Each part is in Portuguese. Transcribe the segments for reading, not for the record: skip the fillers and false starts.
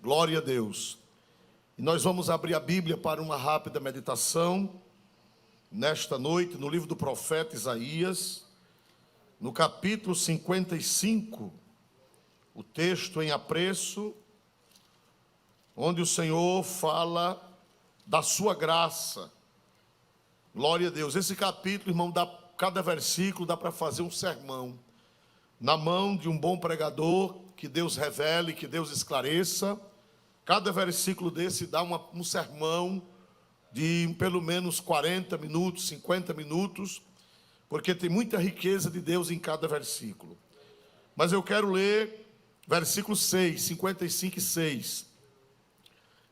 Glória a Deus. E nós vamos abrir a Bíblia para uma rápida meditação nesta noite no livro do profeta Isaías, no capítulo 55, o texto em apreço, onde o Senhor fala da sua graça. Glória a Deus. Esse capítulo, irmão, cada versículo dá para fazer um sermão. Na mão de um bom pregador, que Deus revele, que Deus esclareça. Cada versículo desse dá um sermão de pelo menos 40 minutos, 50 minutos, porque tem muita riqueza de Deus em cada versículo. Mas eu quero ler versículo 6, 55 e 6.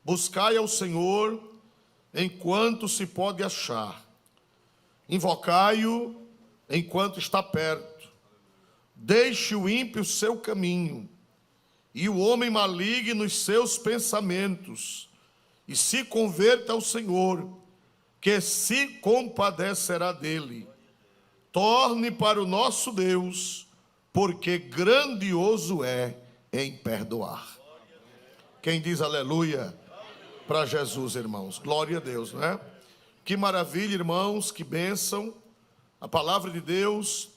Buscai ao Senhor enquanto se pode achar. Invocai-o enquanto está perto. Deixe o ímpio seu caminho, e o homem maligno os seus pensamentos, e se converta ao Senhor, que se compadecerá dele. Torne para o nosso Deus, porque grandioso é em perdoar. Quem diz aleluia para Jesus, irmãos? Glória a Deus, não é? Que maravilha, irmãos, que bênção. A palavra de Deus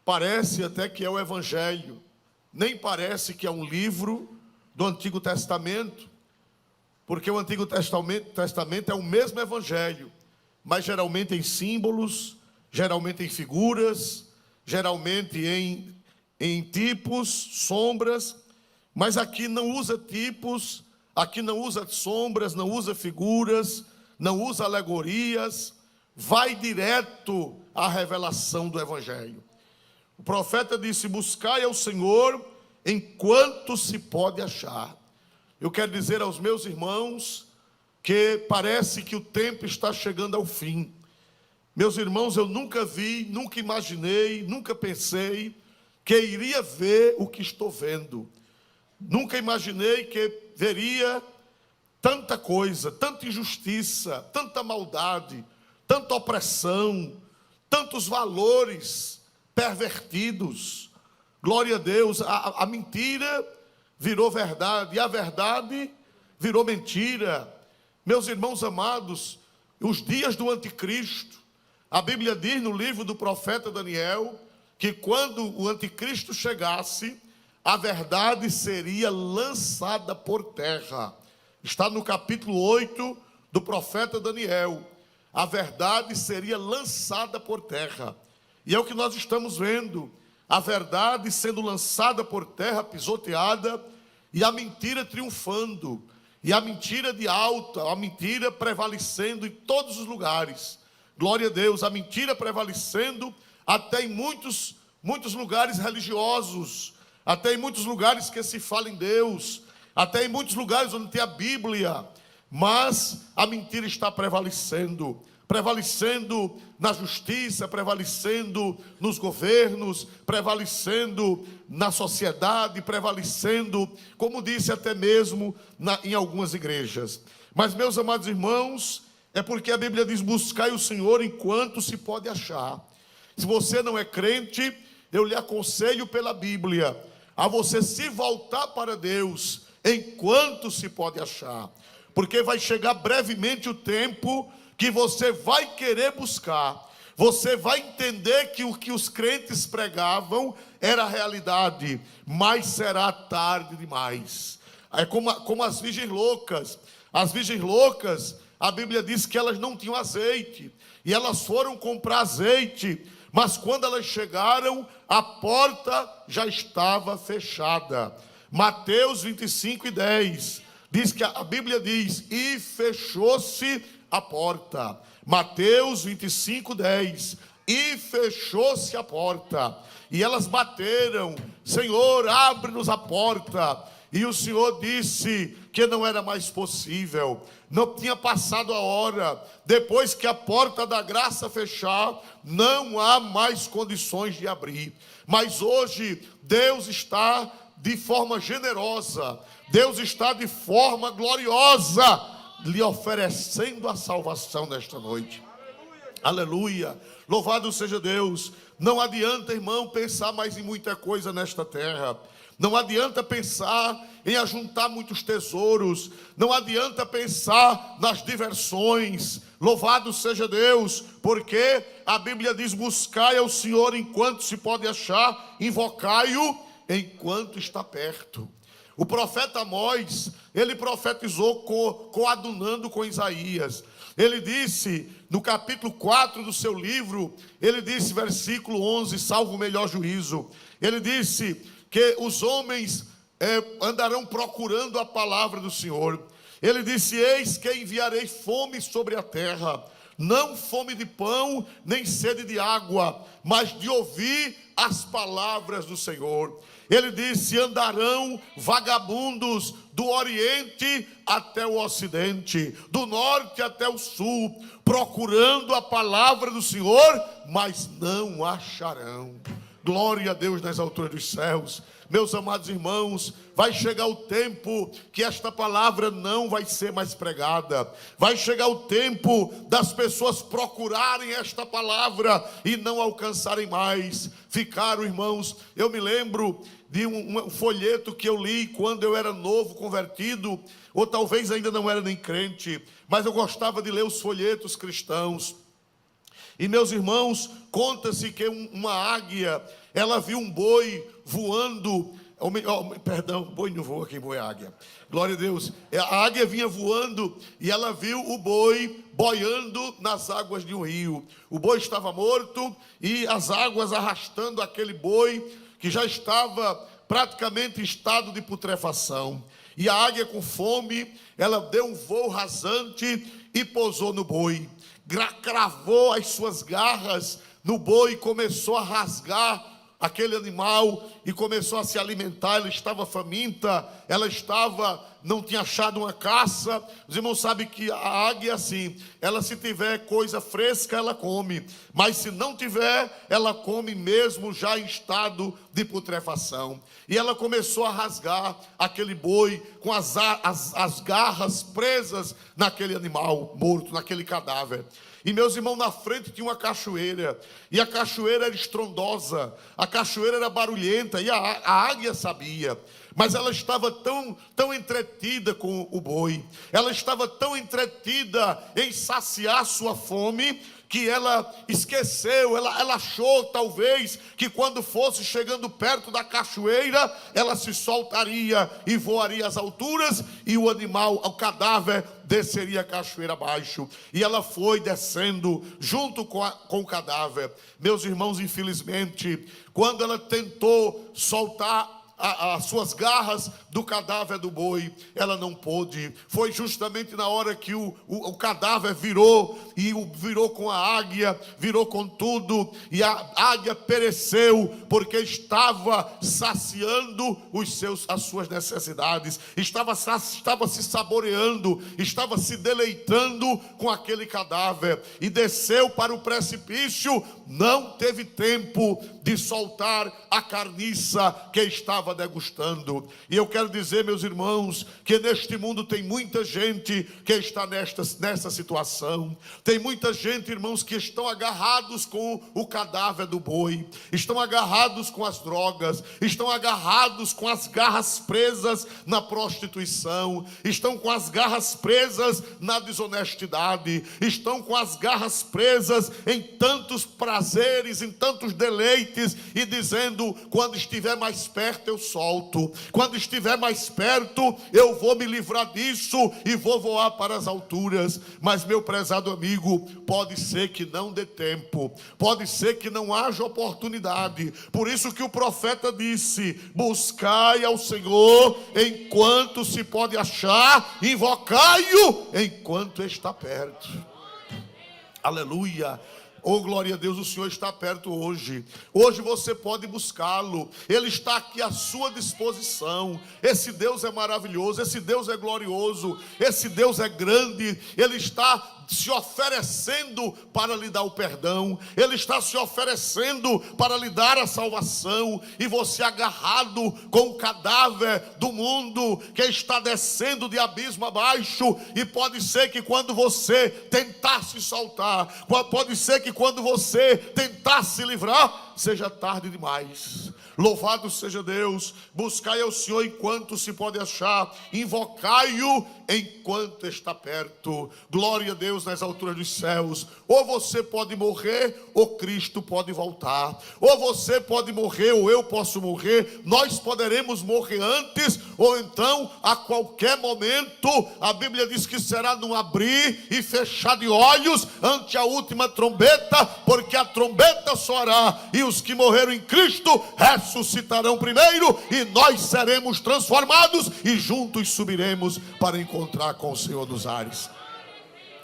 parece até que é o Evangelho, nem parece que é um livro do Antigo Testamento, porque o Antigo Testamento é o mesmo Evangelho, mas geralmente em símbolos, geralmente em figuras, geralmente em tipos, sombras, mas aqui não usa tipos, aqui não usa sombras, não usa figuras, não usa alegorias, vai direto à revelação do Evangelho. O profeta disse: buscai ao Senhor enquanto se pode achar. Eu quero dizer aos meus irmãos que parece que o tempo está chegando ao fim. Meus irmãos, eu nunca vi, nunca imaginei, nunca pensei que iria ver o que estou vendo. Nunca imaginei que veria tanta coisa, tanta injustiça, tanta maldade, tanta opressão, tantos valores pervertidos. Glória a Deus. A mentira virou verdade, e a verdade virou mentira. Meus irmãos amados, os dias do anticristo, a Bíblia diz no livro do profeta Daniel, que quando o anticristo chegasse, a verdade seria lançada por terra. Está no capítulo 8 do profeta Daniel. A verdade seria lançada por terra. E é o que nós estamos vendo, a verdade sendo lançada por terra, pisoteada, e a mentira triunfando, e a mentira de alta, a mentira prevalecendo em todos os lugares. Glória a Deus, a mentira prevalecendo até em muitos lugares religiosos, até em muitos lugares que se fala em Deus, até em muitos lugares onde tem a Bíblia, mas a mentira está prevalecendo na justiça, prevalecendo nos governos, prevalecendo na sociedade, prevalecendo, como disse até mesmo em algumas igrejas. Mas, meus amados irmãos, é porque a Bíblia diz: buscai o Senhor enquanto se pode achar. Se você não é crente, eu lhe aconselho pela Bíblia a você se voltar para Deus enquanto se pode achar, porque vai chegar brevemente o tempo que você vai querer buscar, você vai entender que o que os crentes pregavam era realidade, mas será tarde demais. É como as virgens loucas. As virgens loucas, a Bíblia diz que elas não tinham azeite, e elas foram comprar azeite, mas quando elas chegaram, a porta já estava fechada. Mateus 25 e 10, diz que a Bíblia diz: e fechou-se a porta. Mateus 25, 10. E fechou-se a porta. E elas bateram: Senhor, abre-nos a porta. E o Senhor disse que não era mais possível. Não tinha passado a hora. Depois que a porta da graça fechar, não há mais condições de abrir. Mas hoje Deus está de forma generosa, Deus está de forma gloriosa lhe oferecendo a salvação nesta noite. Aleluia. Louvado seja Deus. Não adianta, irmão, pensar mais em muita coisa nesta terra. Não adianta pensar em ajuntar muitos tesouros, não adianta pensar nas diversões. Louvado seja Deus, porque a Bíblia diz: buscai ao Senhor enquanto se pode achar, invocai-o enquanto está perto. O profeta Amós, ele profetizou coadunando com Isaías. Ele disse, no capítulo 4 do seu livro, ele disse, versículo 11, salvo o melhor juízo, ele disse que os homens andarão procurando a palavra do Senhor. Ele disse: eis que enviarei fome sobre a terra, não fome de pão, nem sede de água, mas de ouvir as palavras do Senhor. Ele disse: andarão vagabundos do oriente até o ocidente, do norte até o sul, procurando a palavra do Senhor, mas não acharão. Glória a Deus nas alturas dos céus. Meus amados irmãos, vai chegar o tempo que esta palavra não vai ser mais pregada. Vai chegar o tempo das pessoas procurarem esta palavra e não alcançarem mais. Ficaram, irmãos, eu me lembro de um folheto que eu li quando eu era novo convertido, ou talvez ainda não era nem crente, mas eu gostava de ler os folhetos cristãos. E, meus irmãos, conta-se que uma águia, ela viu um boi voando, boi não voa, quem voa é a águia. Glória a Deus. A águia vinha voando e ela viu o boi boiando nas águas de um rio. O boi estava morto e as águas arrastando aquele boi que já estava praticamente em estado de putrefação. E a águia, com fome, ela deu um voo rasante e pousou no boi. Cravou as suas garras no boi e começou a rasgar aquele animal e começou a se alimentar. Ela estava faminta, não tinha achado uma caça. Os irmãos sabem que a águia é assim, ela, se tiver coisa fresca, ela come, mas se não tiver, ela come mesmo já em estado de putrefação. E ela começou a rasgar aquele boi com as garras presas naquele animal morto, naquele cadáver. E, meus irmãos, na frente tinha uma cachoeira, e a cachoeira era estrondosa, a cachoeira era barulhenta, e a águia sabia, mas ela estava tão entretida com o boi, ela estava tão entretida em saciar sua fome, que ela esqueceu, ela achou talvez que quando fosse chegando perto da cachoeira, ela se soltaria e voaria às alturas, e o animal, o cadáver, desceria a cachoeira abaixo. E ela foi descendo junto com o cadáver. Meus irmãos, infelizmente, quando ela tentou soltar as suas garras do cadáver do boi, ela não pôde. Foi justamente na hora que o cadáver virou, e virou com a águia, virou com tudo, e a águia pereceu, porque estava saciando as suas necessidades, estava se saboreando, estava se deleitando com aquele cadáver, e desceu para o precipício. Não teve tempo de soltar a carniça que estava degustando. E eu quero dizer, meus irmãos, que neste mundo tem muita gente que está nessa situação. Tem muita gente, irmãos, que estão agarrados com o cadáver do boi, estão agarrados com as drogas, estão agarrados com as garras presas na prostituição, estão com as garras presas na desonestidade, estão com as garras presas em tantos prazeres, em tantos deleites, e dizendo: quando estiver mais perto eu solto, quando estiver mais perto eu vou me livrar disso e vou voar para as alturas. Mas, meu prezado amigo, pode ser que não dê tempo, pode ser que não haja oportunidade. Por isso que o profeta disse: buscai ao Senhor enquanto se pode achar, invocai-o enquanto está perto. Aleluia. Oh, glória a Deus, o Senhor está perto hoje. Hoje você pode buscá-lo. Ele está aqui à sua disposição. Esse Deus é maravilhoso, esse Deus é glorioso, esse Deus é grande. Ele está se oferecendo para lhe dar o perdão, Ele está se oferecendo para lhe dar a salvação. E você, agarrado com o cadáver do mundo que está descendo de abismo abaixo, e pode ser que quando você tentar se soltar, pode ser que quando você tentar se livrar, seja tarde demais. Louvado seja Deus. Buscai ao Senhor enquanto se pode achar, invocai-o enquanto está perto. Glória a Deus nas alturas dos céus. Ou você pode morrer, ou Cristo pode voltar. Ou você pode morrer, ou eu posso morrer. Nós poderemos morrer antes, ou então a qualquer momento. A Bíblia diz que será num abrir e fechar de olhos ante a última trombeta, porque a trombeta soará e os que morreram em Cristo ressuscitarão primeiro, e nós seremos transformados e juntos subiremos para encontrar com o Senhor dos ares.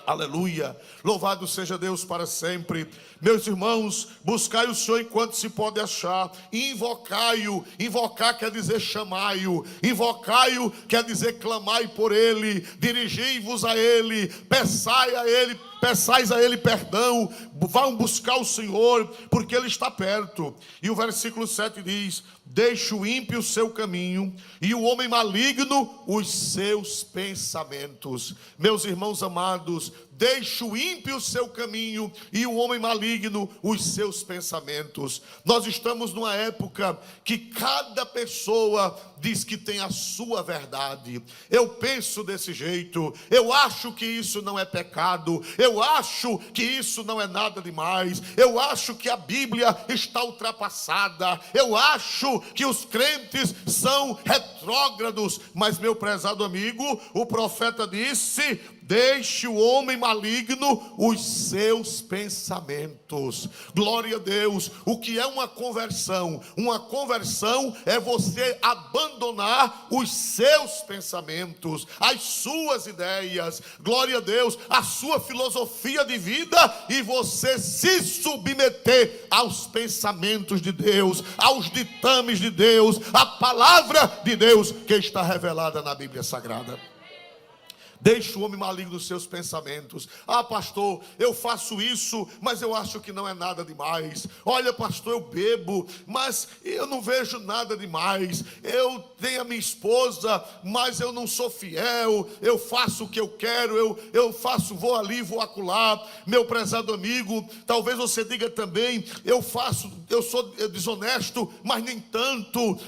Aleluia, louvado seja Deus para sempre. Meus irmãos, buscai o Senhor enquanto se pode achar, invocai-o. Invocar quer dizer chamai-o, invocai-o quer dizer clamai por ele, dirigi-vos a ele, peçais a ele perdão, vão buscar o Senhor, porque ele está perto. E o versículo 7 diz: deixe o ímpio o seu caminho, e o homem maligno os seus pensamentos. Meus irmãos amados, deixe o ímpio o seu caminho, e o homem maligno os seus pensamentos. Nós estamos numa época que cada pessoa diz que tem a sua verdade. Eu penso desse jeito, eu acho que isso não é pecado, eu acho que isso não é nada demais, eu acho que a Bíblia está ultrapassada, eu acho que os crentes são retrógrados. Mas, meu prezado amigo, o profeta disse: deixe o homem maligno os seus pensamentos. Glória a Deus. O que é uma conversão? Uma conversão é você abandonar os seus pensamentos, as suas ideias, glória a Deus, a sua filosofia de vida, e você se submeter aos pensamentos de Deus, aos ditames de Deus, à palavra de Deus que está revelada na Bíblia Sagrada. Deixe o homem maligno os seus pensamentos. Ah, pastor, eu faço isso, mas eu acho que não é nada demais. Olha, pastor, eu bebo, mas eu não vejo nada demais. Eu tenho a minha esposa, mas eu não sou fiel. Eu faço o que eu quero, vou ali, vou acolá. Meu prezado amigo, talvez você diga também: eu sou desonesto, mas nem tanto.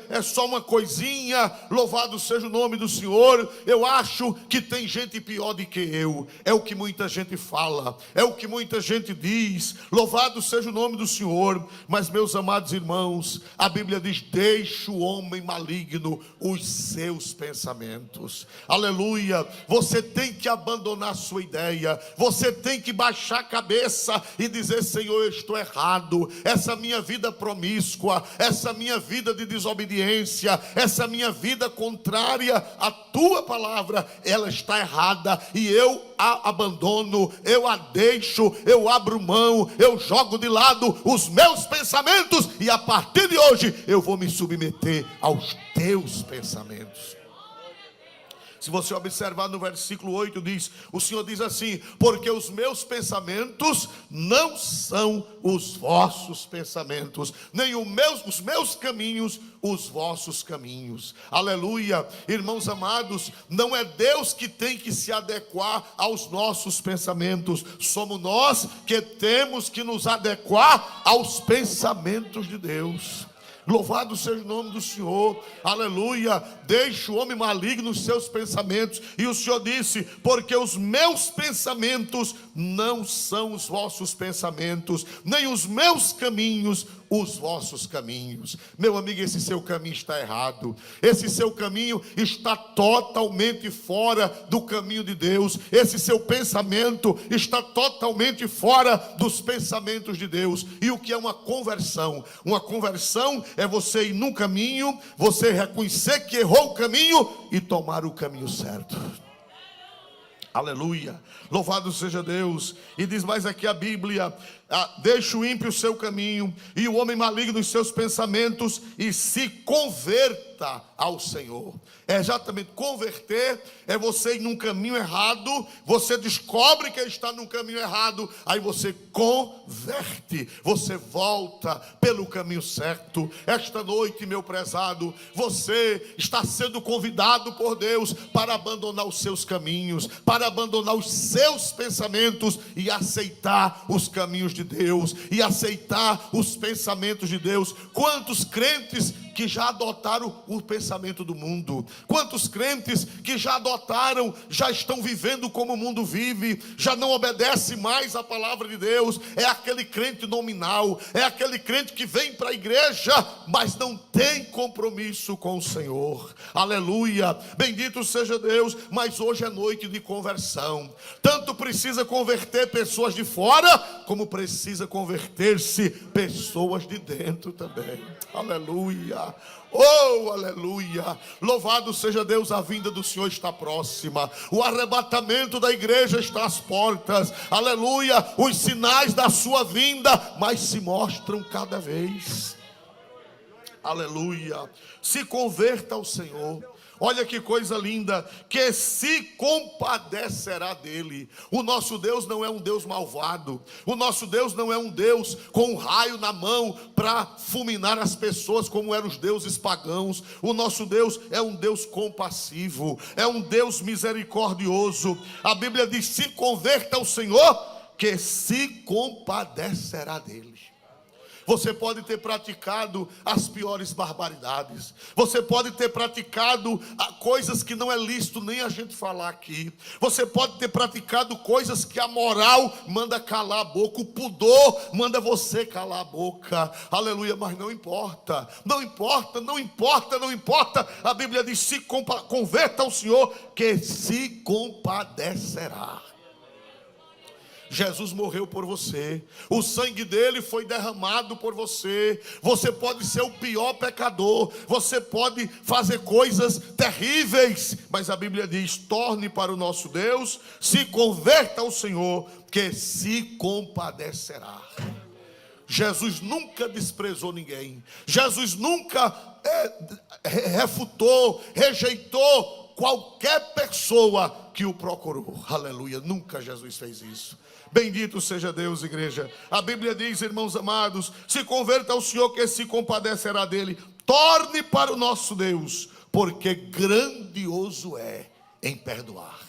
É só uma coisinha. Louvado seja o nome do Senhor. Eu acho que tem gente pior do que eu. É o que muita gente fala, é o que muita gente diz. Louvado seja o nome do Senhor. Mas, meus amados irmãos, a Bíblia diz: deixe o homem maligno os seus pensamentos. Aleluia. Você tem que abandonar a sua ideia, você tem que baixar a cabeça e dizer: Senhor, eu estou errado. Essa minha vida promíscua, essa minha vida de desobediência, essa minha vida contrária à tua palavra, ela está errada, e eu a abandono, eu a deixo, eu abro mão, eu jogo de lado os meus pensamentos, e a partir de hoje eu vou me submeter aos teus pensamentos. Se você observar no versículo 8, o Senhor diz assim: porque os meus pensamentos não são os vossos pensamentos, nem os meus caminhos os vossos caminhos. Aleluia. Irmãos amados, não é Deus que tem que se adequar aos nossos pensamentos, somos nós que temos que nos adequar aos pensamentos de Deus. Louvado seja o nome do Senhor. Aleluia. Deixe o homem maligno os seus pensamentos. E o Senhor disse: porque os meus pensamentos não são os vossos pensamentos, nem os meus caminhos os vossos caminhos. Meu amigo, esse seu caminho está errado. Esse seu caminho está totalmente fora do caminho de Deus. Esse seu pensamento está totalmente fora dos pensamentos de Deus. E o que é uma conversão? Uma conversão é você ir num caminho, você reconhecer que errou o caminho e tomar o caminho certo. Aleluia, louvado seja Deus. E diz mais aqui a Bíblia: deixe o ímpio o seu caminho, e o homem maligno os seus pensamentos, e se converta ao Senhor. É exatamente, converter é você ir num caminho errado, você descobre que está num caminho errado, aí você converte, você volta pelo caminho certo. Esta noite, meu prezado, você está sendo convidado por Deus para abandonar os seus caminhos, para abandonar os seus pensamentos e aceitar os caminhos de Deus e aceitar os pensamentos de Deus. Quantos crentes que já adotaram o pensamento do mundo? Quantos crentes que já adotaram, já estão vivendo como o mundo vive, já não obedece mais à palavra de Deus? É aquele crente nominal, é aquele crente que vem para a igreja, mas não tem compromisso com o Senhor. Aleluia, bendito seja Deus. Mas hoje é noite de conversão. Tanto precisa converter pessoas de fora, como precisa converter-se pessoas de dentro também. Aleluia. Oh, aleluia. Louvado seja Deus, a vinda do Senhor está próxima. O arrebatamento da igreja está às portas. Aleluia. Os sinais da sua vinda mais se mostram cada vez. Aleluia. Se converta ao Senhor. Olha que coisa linda, que se compadecerá dele. O nosso Deus não é um Deus malvado. O nosso Deus não é um Deus com um raio na mão para fulminar as pessoas como eram os deuses pagãos. O nosso Deus é um Deus compassivo, é um Deus misericordioso. A Bíblia diz: se converta ao Senhor, que se compadecerá dele. Você pode ter praticado as piores barbaridades. Você pode ter praticado coisas que não é lícito nem a gente falar aqui. Você pode ter praticado coisas que a moral manda calar a boca. O pudor manda você calar a boca. Aleluia, mas não importa. Não importa, não importa, não importa. A Bíblia diz: se converta ao Senhor, que se compadecerá. Jesus morreu por você, o sangue dele foi derramado por você. Você pode ser o pior pecador, você pode fazer coisas terríveis, mas a Bíblia diz: torne para o nosso Deus, se converta ao Senhor, que se compadecerá. Jesus nunca desprezou ninguém. Jesus nunca refutou, rejeitou qualquer pessoa que o procurou. Aleluia, nunca Jesus fez isso. Bendito seja Deus, igreja. A Bíblia diz, irmãos amados: se converta ao Senhor, que se compadecerá dele. Torne para o nosso Deus, porque grandioso é em perdoar.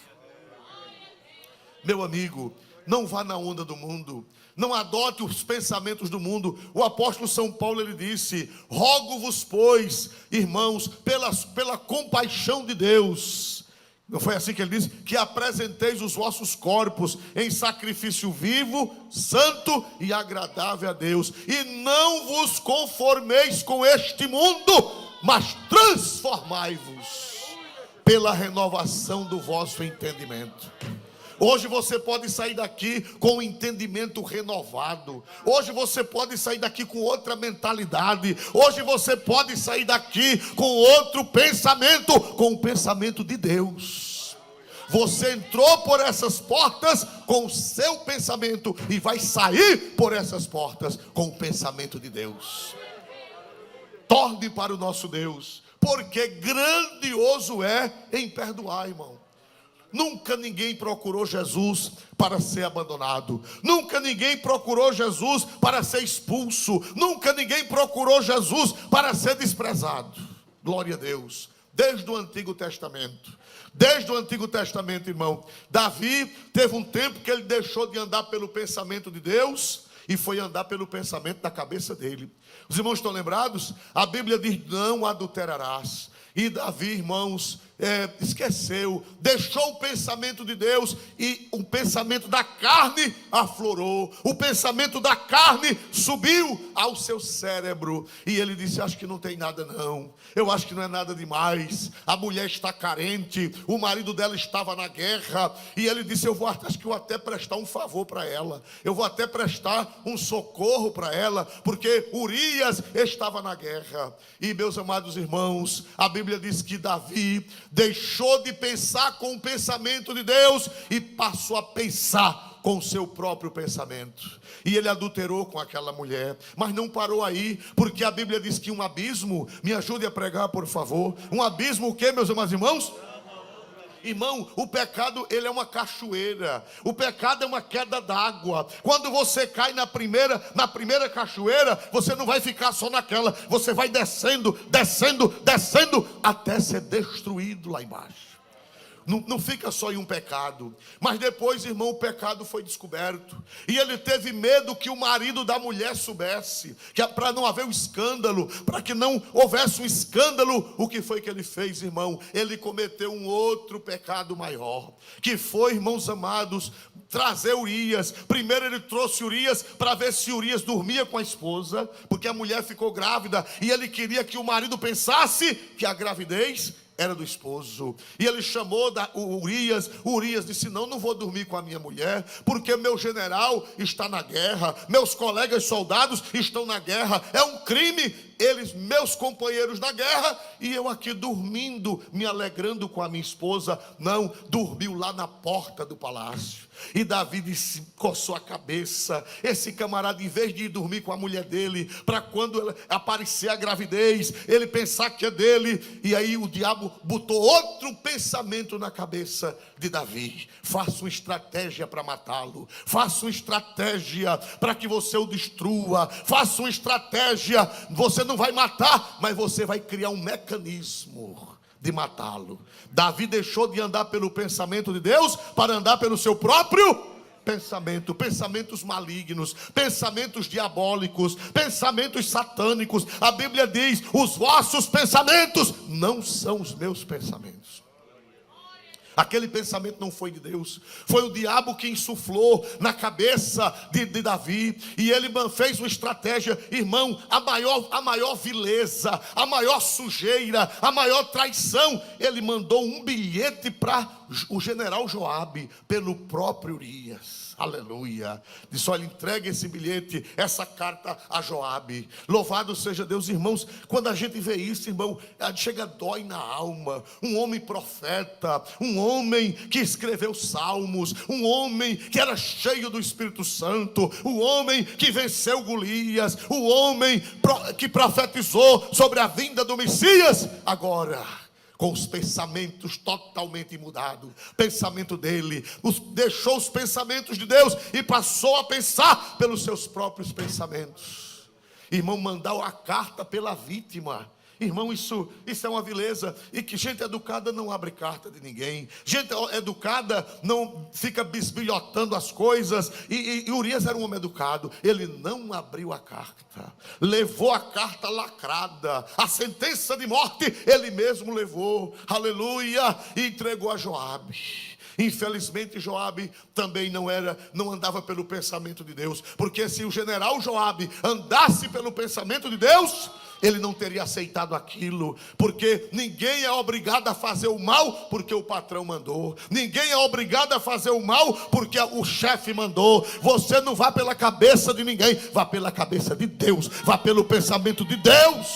Meu amigo, não vá na onda do mundo. Não adote os pensamentos do mundo. O apóstolo São Paulo, ele disse: rogo-vos, pois, irmãos, pela compaixão de Deus. Não foi assim que ele disse? Que apresenteis os vossos corpos em sacrifício vivo, santo e agradável a Deus. E não vos conformeis com este mundo, mas transformai-vos pela renovação do vosso entendimento. Hoje você pode sair daqui com um entendimento renovado. Hoje você pode sair daqui com outra mentalidade. Hoje você pode sair daqui com outro pensamento, com o pensamento de Deus. Você entrou por essas portas com o seu pensamento e vai sair por essas portas com o pensamento de Deus. Torne para o nosso Deus, porque grandioso é em perdoar, irmão. Nunca ninguém procurou Jesus para ser abandonado. Nunca ninguém procurou Jesus para ser expulso. Nunca ninguém procurou Jesus para ser desprezado. Glória a Deus. Desde o Antigo Testamento. Desde o Antigo Testamento, irmão. Davi teve um tempo que ele deixou de andar pelo pensamento de Deus e foi andar pelo pensamento da cabeça dele. Os irmãos estão lembrados? A Bíblia diz: não adulterarás. E Davi, irmãos, esqueceu, deixou o pensamento de Deus e o pensamento da carne aflorou. O pensamento da carne subiu ao seu cérebro e ele disse: acho que não tem nada não, eu acho que não é nada demais. A mulher está carente, o marido dela estava na guerra e ele disse: acho que eu vou até prestar um favor para ela, eu vou até prestar um socorro para ela, porque Urias estava na guerra. E meus amados irmãos, a Bíblia diz que Davi deixou de pensar com o pensamento de Deus e passou a pensar com o seu próprio pensamento. E ele adulterou com aquela mulher. Mas não parou aí, porque a Bíblia diz que um abismo, me ajude a pregar por favor, um abismo o que, meus amados irmãos? Irmão, o pecado, ele é uma cachoeira. O pecado é uma queda d'água. Quando você cai na primeira cachoeira, você não vai ficar só naquela. Você vai descendo, descendo, descendo, até ser destruído lá embaixo. não fica só em um pecado. Mas depois, irmão, o pecado foi descoberto. E ele teve medo que o marido da mulher soubesse, que para não haver um escândalo, para que não houvesse um escândalo. O que foi que ele fez, irmão? Ele cometeu um outro pecado maior, que foi, irmãos amados, trazer Urias. Primeiro ele trouxe Urias para ver se Urias dormia com a esposa, porque a mulher ficou grávida e ele queria que o marido pensasse que a gravidez era do esposo. E ele chamou o Urias. O Urias disse: não vou dormir com a minha mulher, porque meu general está na guerra, meus colegas soldados estão na guerra, é um crime, eles, meus companheiros na guerra, e eu aqui dormindo, me alegrando com a minha esposa. Não, dormiu lá na porta do palácio. E Davi disse, coçou a cabeça. Esse camarada, em vez de ir dormir com a mulher dele, para quando aparecer a gravidez, ele pensar que é dele. E aí o diabo botou outro pensamento na cabeça de Davi: faça uma estratégia para matá-lo, faça uma estratégia para que você o destrua, faça uma estratégia. Você não vai matar, mas você vai criar um mecanismo de matá-lo. Davi deixou de andar pelo pensamento de Deus para andar pelo seu próprio pensamento. Pensamentos malignos, pensamentos diabólicos, pensamentos satânicos. A Bíblia diz: os vossos pensamentos não são os meus pensamentos. Aquele pensamento não foi de Deus, foi o diabo que insuflou na cabeça de Davi. E ele fez uma estratégia, irmão, a maior vileza, a maior sujeira, a maior traição. Ele mandou um bilhete para o general Joabe, pelo próprio Urias. Aleluia. Disse: olha, entregue esse bilhete, essa carta a Joabe. Louvado seja Deus, irmãos. Quando a gente vê isso, irmão, chega, dói na alma. Um homem profeta, um homem que escreveu salmos, um homem que era cheio do Espírito Santo, o homem que venceu Golias, o homem que profetizou sobre a vinda do Messias, agora com os pensamentos totalmente mudados. Pensamento dele deixou os pensamentos de Deus e passou a pensar pelos seus próprios pensamentos. Irmão, mandar a carta pela vítima. Irmão, isso é uma vileza. E que gente educada não abre carta de ninguém. Gente educada não fica bisbilhotando as coisas. E Urias era um homem educado. Ele não abriu a carta, levou a carta lacrada. A sentença de morte ele mesmo levou, aleluia, e entregou a Joabe. Infelizmente Joabe também não andava pelo pensamento de Deus, porque se o general Joabe andasse pelo pensamento de Deus, ele não teria aceitado aquilo. Porque ninguém é obrigado a fazer o mal porque o patrão mandou, ninguém é obrigado a fazer o mal porque o chefe mandou. Você não vá pela cabeça de ninguém, vá pela cabeça de Deus, vá pelo pensamento de Deus.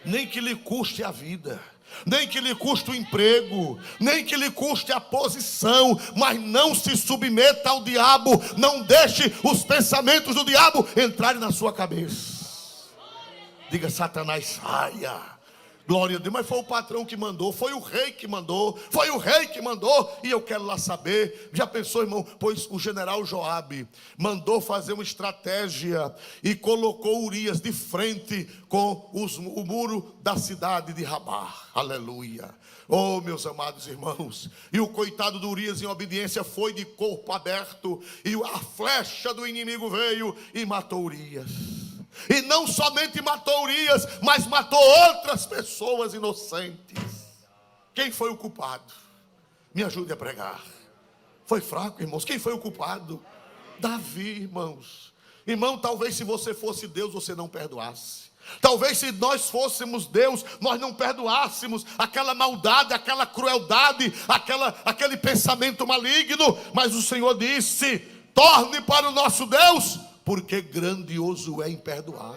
Nem que lhe custe a vida, nem que lhe custe o emprego, nem que lhe custe a posição, mas não se submeta ao diabo. Não deixe os pensamentos do diabo entrarem na sua cabeça. Diga: Satanás, saia. Glória a Deus. Mas foi o patrão que mandou, foi o rei que mandou, foi o rei que mandou. E eu quero lá saber, já pensou, irmão? Pois o general Joabe mandou fazer uma estratégia e colocou Urias de frente com o muro da cidade de Rabá. Aleluia. Oh, meus amados irmãos, e o coitado do Urias, em obediência, foi de corpo aberto, e a flecha do inimigo veio e matou Urias. E não somente matou Urias, mas matou outras pessoas inocentes. Quem foi o culpado? Me ajude a pregar. Foi fraco, irmãos. Quem foi o culpado? Davi, irmãos. Irmão, talvez se você fosse Deus, você não perdoasse. Talvez se nós fôssemos Deus, nós não perdoássemos aquela maldade, aquela crueldade, aquele pensamento maligno. Mas o Senhor disse: torne para o nosso Deus, porque grandioso é em perdoar.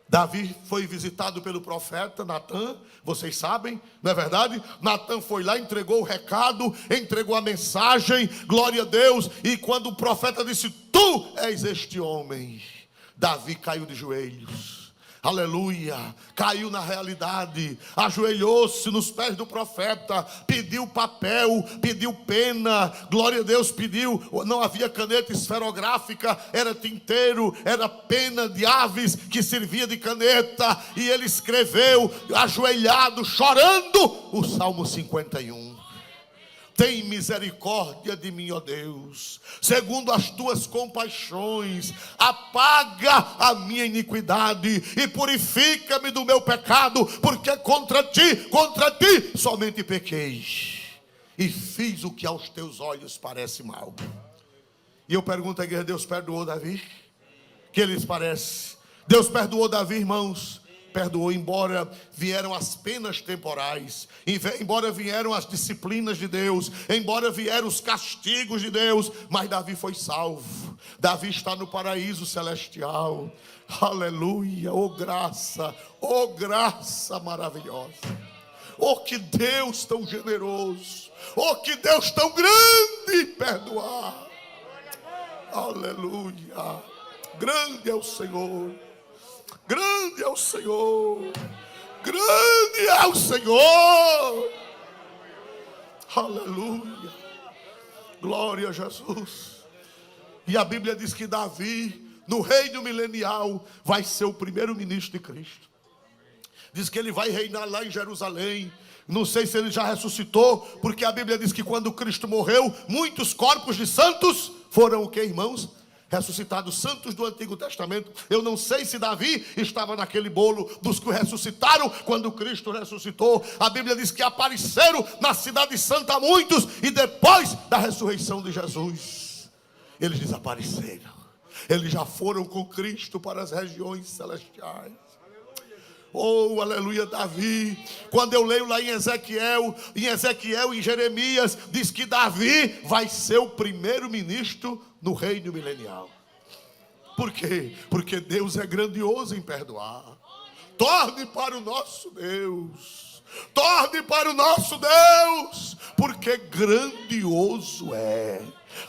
Davi foi visitado pelo profeta Natã, vocês sabem, não é verdade? Natã foi lá, entregou o recado, entregou a mensagem, glória a Deus. E quando o profeta disse: tu és este homem, Davi caiu de joelhos. Aleluia, caiu na realidade, ajoelhou-se nos pés do profeta, pediu papel, pediu pena, glória a Deus, pediu, não havia caneta esferográfica, era tinteiro, era pena de aves que servia de caneta, e ele escreveu, ajoelhado, chorando, o Salmo 51. Tem misericórdia de mim, ó Deus, segundo as tuas compaixões, apaga a minha iniquidade e purifica-me do meu pecado, porque contra ti somente pequei e fiz o que aos teus olhos parece mal. E eu pergunto à igreja, Deus perdoou Davi? Que lhes parece? Deus perdoou Davi, irmãos? Perdoou, embora vieram as penas temporais, embora vieram as disciplinas de Deus, embora vieram os castigos de Deus, mas Davi foi salvo. Davi está no paraíso celestial. Aleluia, oh graça maravilhosa. Oh que Deus tão generoso, oh que Deus tão grande em perdoar. Aleluia, grande é o Senhor. Grande é o Senhor, grande é o Senhor, aleluia, glória a Jesus. E a Bíblia diz que Davi, no reino milenial, vai ser o primeiro ministro de Cristo. Diz que ele vai reinar lá em Jerusalém. Não sei se ele já ressuscitou, porque a Bíblia diz que quando Cristo morreu, muitos corpos de santos foram o que, irmãos? Ressuscitados, santos do Antigo Testamento. Eu não sei se Davi estava naquele bolo dos que ressuscitaram quando Cristo ressuscitou. A Bíblia diz que apareceram na cidade santa a muitos, e depois da ressurreição de Jesus eles desapareceram. Eles já foram com Cristo para as regiões celestiais. Oh, aleluia, Davi. Quando eu leio lá em Ezequiel, em Jeremias, diz que Davi vai ser o primeiro ministro no reino milenial. Por quê? Porque Deus é grandioso em perdoar. Torne para o nosso Deus. Torne para o nosso Deus, porque grandioso é.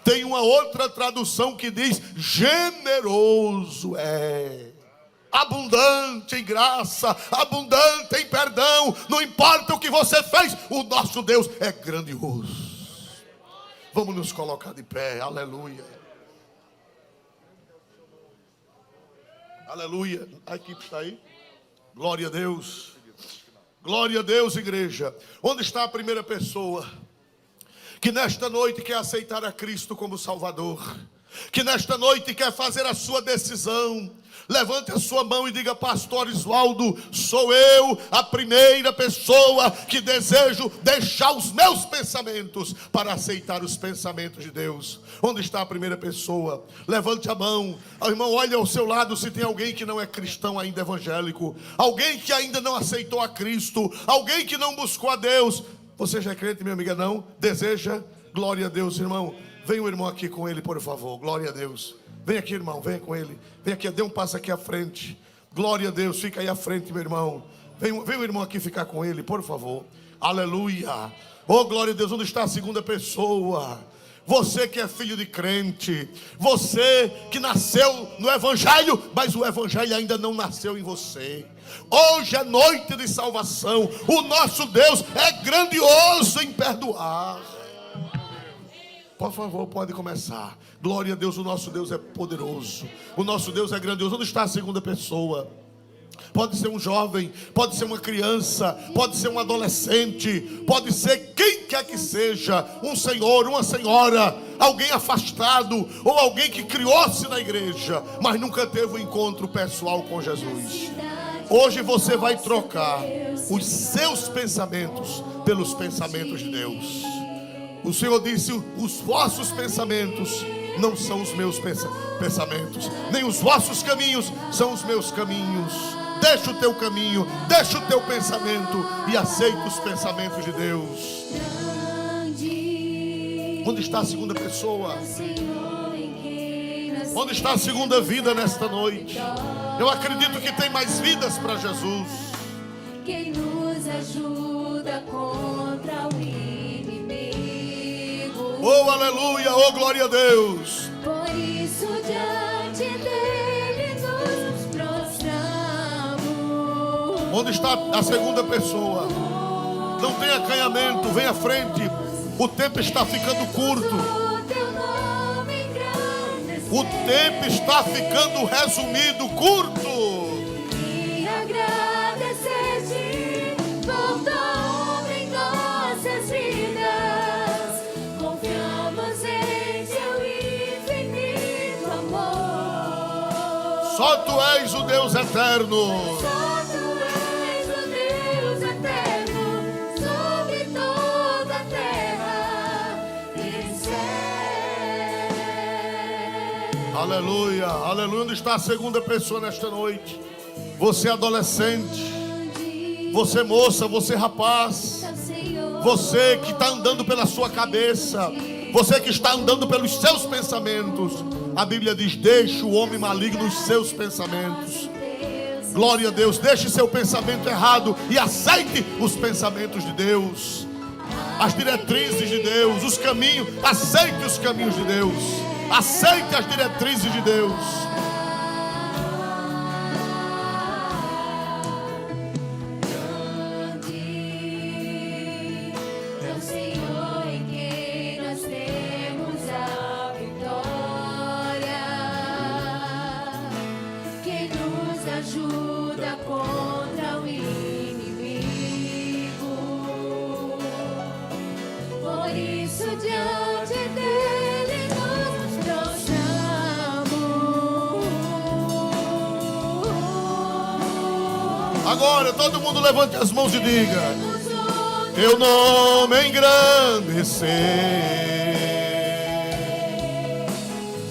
Tem uma outra tradução que diz generoso é. Abundante em graça, abundante em perdão. Não importa o que você fez, o nosso Deus é grandioso. Vamos nos colocar de pé, aleluia. Aleluia, a equipe está aí. Glória a Deus. Glória a Deus, igreja. Onde está a primeira pessoa que nesta noite quer aceitar a Cristo como Salvador? Que nesta noite quer fazer a sua decisão? Levante a sua mão e diga: pastor Oswaldo, sou eu a primeira pessoa que desejo deixar os meus pensamentos para aceitar os pensamentos de Deus. Onde está a primeira pessoa? Levante a mão. Irmão, olha ao seu lado se tem alguém que não é cristão ainda, evangélico. Alguém que ainda não aceitou a Cristo. Alguém que não buscou a Deus. Você já é crente, minha amiga? Não? Deseja? Glória a Deus, irmão. Vem o irmão aqui com ele, por favor. Glória a Deus. Vem aqui, irmão, vem com ele. Vem aqui, dê um passo aqui à frente. Glória a Deus, fica aí à frente, meu irmão. Vem o irmão aqui ficar com ele, por favor. Aleluia. Oh, glória a Deus, onde está a segunda pessoa? Você que é filho de crente. Você que nasceu no Evangelho, mas o Evangelho ainda não nasceu em você. Hoje é noite de salvação. O nosso Deus é grandioso em perdoar. Por favor, pode começar. Glória a Deus, o nosso Deus é poderoso. O nosso Deus é grandioso. Onde está a segunda pessoa? Pode ser um jovem, pode ser uma criança, pode ser um adolescente, pode ser quem quer que seja, um senhor, uma senhora, alguém afastado, ou alguém que criou-se na igreja, mas nunca teve um encontro pessoal com Jesus. Hoje você vai trocar os seus pensamentos pelos pensamentos de Deus. O Senhor disse: os vossos pensamentos não são os meus pensamentos, nem os vossos caminhos são os meus caminhos. Deixa o teu caminho, deixa o teu pensamento e aceita os pensamentos de Deus. Onde está a segunda pessoa? Onde está a segunda vida nesta noite? Eu acredito que tem mais vidas para Jesus. Quem nos ajuda contra o inimigo. Oh, aleluia, oh, glória a Deus. Por isso diante dele nos prostramos. Onde está a segunda pessoa? Não tem acanhamento, vem à frente. O tempo está ficando curto. O tempo está ficando resumido, curto. E agradecer-te por tua obra em nossas vidas. Confiamos em teu infinito amor. Só tu és o Deus eterno. Só tu és o Deus eterno sobre toda a terra e céu. Aleluia, aleluia. Onde está a segunda pessoa nesta noite? Você adolescente, você moça, você rapaz, você que está andando pela sua cabeça, você que está andando pelos seus pensamentos. A Bíblia diz: deixe o homem maligno os seus pensamentos. Glória a Deus. Deixe seu pensamento errado e aceite os pensamentos de Deus, as diretrizes de Deus, os caminhos. Aceite os caminhos de Deus. Aceite as diretrizes de Deus. É o Senhor em quem nós temos a vitória, quem nos ajuda contra o inimigo. Por isso diante dele nos prostramos. Agora todo mundo levante as mãos e diga: teu nome engrandecer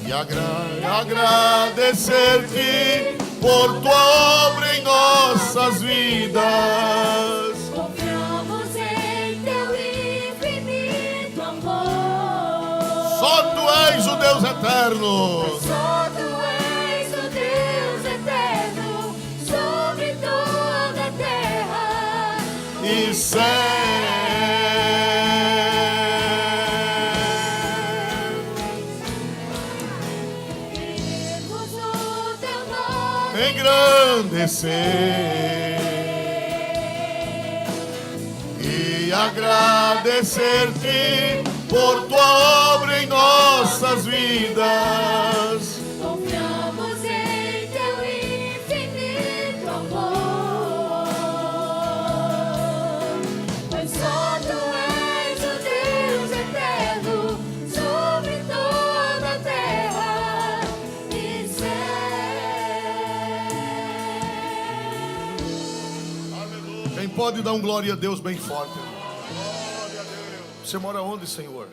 e agradecer-te por tua obra em nossas vidas. Confiamos em teu infinito amor. Só tu és o Deus eterno. Só tu és o Deus eterno sobre toda a terra E céu. queremos o teu nome Engrandecer e agradecer-te por tua obra em nossas vidas. Confiamos em teu infinito amor, pois só tu és o Deus eterno sobre toda a terra e céu. Quem pode dar um glória a Deus bem forte? Você mora onde, Senhor?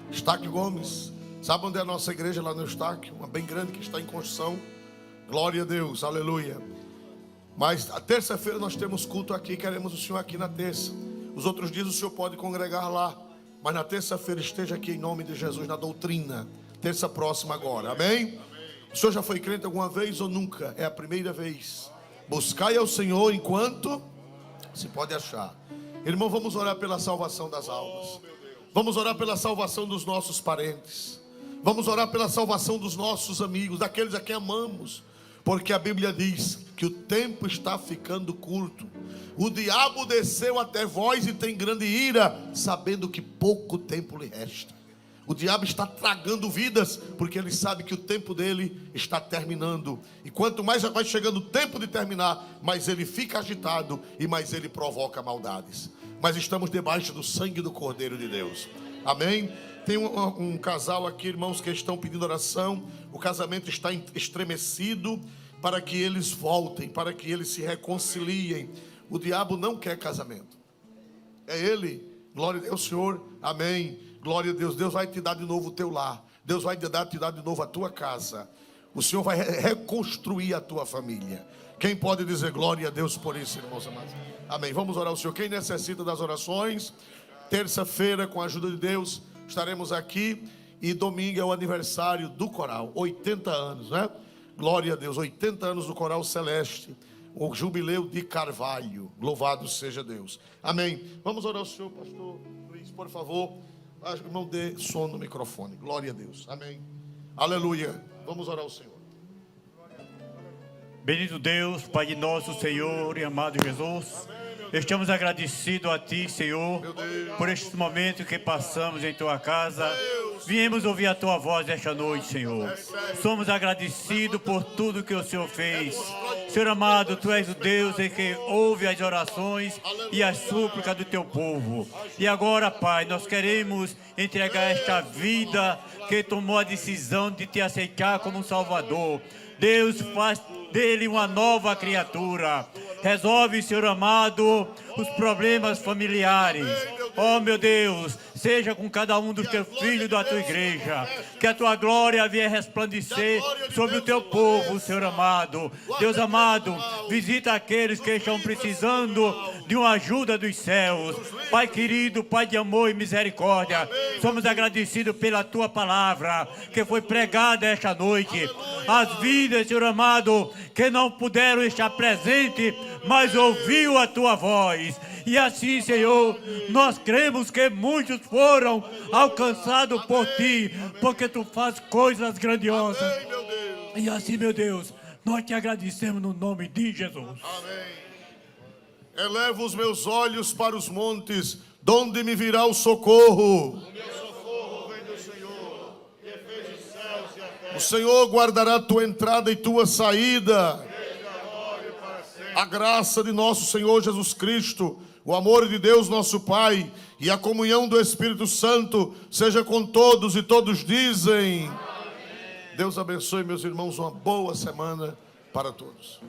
Eustáquio Gomes. Sabe onde é a nossa igreja lá no Eustáquio? Uma bem grande que está em construção. Glória a Deus, aleluia. Mas a terça-feira nós temos culto aqui. Queremos o Senhor aqui na terça. Os outros dias o Senhor pode congregar lá, mas na terça-feira esteja aqui em nome de Jesus na doutrina. Terça próxima agora, amém? O Senhor já foi crente alguma vez ou nunca? É a primeira vez. Buscai ao Senhor enquanto se pode achar. Irmão, vamos orar pela salvação das almas. Vamos orar pela salvação dos nossos parentes. Vamos orar pela salvação dos nossos amigos, daqueles a quem amamos. Porque a Bíblia diz que o tempo está ficando curto. O diabo desceu até vós e tem grande ira, sabendo que pouco tempo lhe resta. O diabo está tragando vidas, porque ele sabe que o tempo dele está terminando. E quanto mais vai chegando o tempo de terminar, mais ele fica agitado e mais ele provoca maldades. Mas estamos debaixo do sangue do Cordeiro de Deus. Amém? Tem um casal aqui, irmãos, que estão pedindo oração. O casamento está estremecido para que eles voltem, para que eles se reconciliem. O diabo não quer casamento. É ele. Glória a Deus, Senhor. Amém. Glória a Deus. Deus vai te dar de novo o teu lar. Deus vai te dar de novo a tua casa. O Senhor vai reconstruir a tua família. Quem pode dizer glória a Deus por isso, irmãos amados? Amém. Vamos orar ao Senhor. Quem necessita das orações, terça-feira, com a ajuda de Deus, estaremos aqui. E domingo é o aniversário do coral. 80 anos, né? Glória a Deus. 80 anos do coral celeste. O jubileu de Carvalho. Louvado seja Deus. Amém. Vamos orar ao Senhor, pastor Luiz, por favor. Não dê som no microfone. Glória a Deus. Amém. Aleluia. Vamos orar ao Senhor. Bendito Deus, Pai de nosso Senhor e amado Jesus, estamos agradecidos a Ti, Senhor, por este momento que passamos em Tua casa. Viemos ouvir a Tua voz esta noite, Senhor. Somos agradecidos por tudo que o Senhor fez. Senhor amado, Tu és o Deus em que ouve as orações e as súplicas do Teu povo. E agora, Pai, nós queremos entregar esta vida que tomou a decisão de Te aceitar como um Salvador. Deus, faz dele uma nova criatura. Resolve, Senhor amado, os problemas familiares. Oh, meu Deus, seja com cada um dos teus filhos da tua igreja. Que a tua glória venha resplandecer sobre o teu povo, Senhor amado. Deus amado, visita aqueles que estão precisando de uma ajuda dos céus. Pai querido, Pai de amor e misericórdia, somos agradecidos pela tua palavra que foi pregada esta noite. As vidas, Senhor amado, que não puderam estar presentes, mas ouviu a tua voz. E assim, Senhor, nós cremos que muitos foram alcançados por ti, porque tu fazes coisas grandiosas. Amém, meu Deus. E assim, meu Deus, nós te agradecemos no nome de Jesus. Amém. Elevo os meus olhos para os montes, donde me virá o socorro. O meu socorro vem do Senhor, que fez os céus e a terra. O Senhor guardará tua entrada e tua saída. A graça de nosso Senhor Jesus Cristo, o amor de Deus nosso Pai e a comunhão do Espírito Santo seja com todos, e todos dizem: amém. Deus abençoe, meus irmãos, uma boa semana para todos.